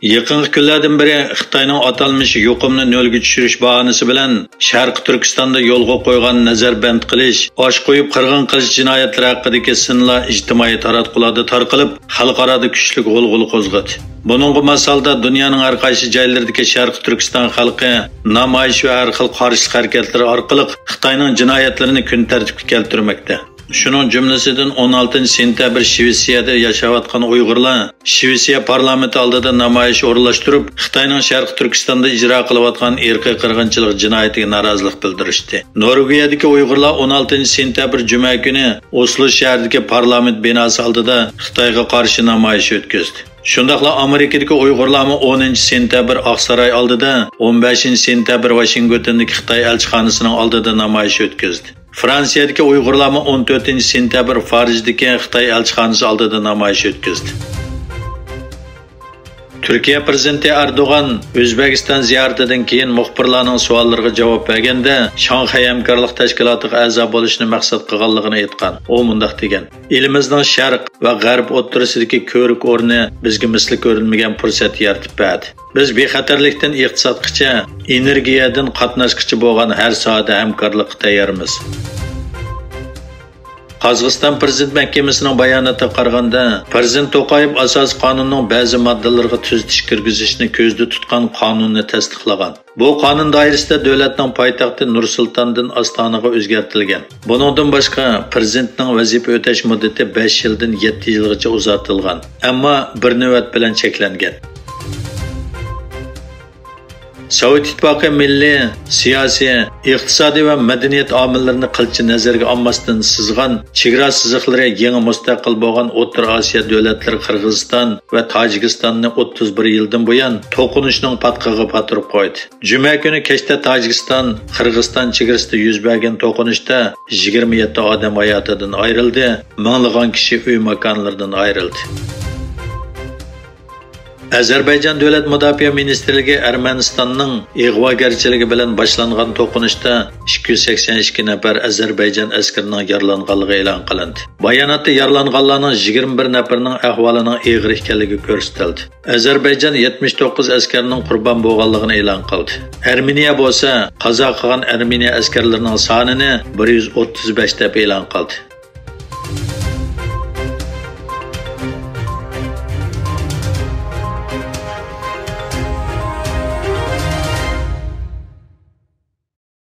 Yaqinqi kunlardan beri Xitoyning atalmish yuqumni nolga tushirish bahonasi bilan Sharq Turkistonda yo'lga qo'ygan nazarband qilish, osh qo'yib qirg'in qilish jinoyatlari haqidagi sinlar ijtimoiy taratqularda tarqalib, xalqaro kuchli g'ulg'ul qo'zg'adi. Buningga masalda dunyoning har qaysi joylaridagi Sharq Turkiston xalqi namoyish va har xil qarshilik harakatlari orqali Xitoyning jinoyatlarini kun tartibga keltirmoqda. Şunun cümlesinden 16 sentabr Shvetsiyada yaşayotgan Uyg'urlar Shvetsiya parlamenti oldida namoyish o'rinlashtirib, Xitoyning Sharq Turkistonda ijro qilayotgan irqiy qirg'inchilik jinoyatiga norozilik bildirishdi. Norvegiyadagi Uyg'urlar 16 sentabr juma kuni Oslo shahridagi parlament binosi oldida Xitoyga qarshi namoyish o'tkazdi. Shundaqla Amerikadagi Uyg'urlar 10 sentabr Oqsaroy oldida, 15 sentabr Washingtondagi Xitoy elchixonasining oldida namoyish o'tkazdi. Fransiyadagi Uyg'urlar 14 sentabr Parijdagi Xitoy elchixonasi oldida namoyish o'tkazdi. Turkiya prezidenti Erdo'g'an O'zbekiston ziyoratidan keyin muxbirlarning savollariga javob berganda Shanxay hamkorlik tashkilotiga a'zo bo'lishni maqsad qilganligini aytgan. U mundaq degan: "Elimizning sharq va g'arb o'rtasidagi ko'rik o'rni bizga misli ko'rilmagan fursat yaratib berdi. Biz bexatarlikdan iqtisodgacha, energiyadan qatnashgacha bo'lgan har sohada hamkorlikka tayyormiz." Qozog'iston Prezident Mahkamasining bayonotida qaraganda, Prezident To'qayev asos qonunning ba'zi moddalariga tuzatish kirgizishni ko'zda tutgan qonunni tasdiqlagan. Bu qonun doirasida davlatning poytaxti Nur-Sultondan Ostonaga o'zgartirilgan. Buningdan boshqa prezidentning vazifa o'tash muddati 5 yildan 7 yilgacha uzatilgan, ammo bir navbat bilan cheklangan. Sovet İttifaqı milliy, siyosiy, iqtisodiy va madaniyat omillarini qilchi nazarga olmasdan sizgan chegara siziqlari yangi mustaqil bo'lgan O'rta Osiyo davlatlari Qirg'iziston va Tojikistonni 31 yildan buyon to'qinishning patqiga patirib qo'ydi. Juma kuni kechda Tojikiston, Qirg'iziston chegarasida yuz bergan to'qinishda 27 odam hayotidan ayrildi, minglagan kishi uy makonlaridan ayrildi. Azerbaycan Davlat Mudofaa Ministrligi Ermənistanning ig'vogarchiligi bilan boshlangan to'qinishda 282 nafar Azerbaycan askarining yaralanganligi e'lon qilindi. Bayonotda yaralanganlarning 21 nafarining ahvolining og'ir ekanligi ko'rsatildi. Azerbaycan 79 askarning qurbon bo'lganligini e'lon qildi. Armeniya bo'lsa, qazo qilgan Armeniya askarlarining sonini 135 deb e'lon qildi.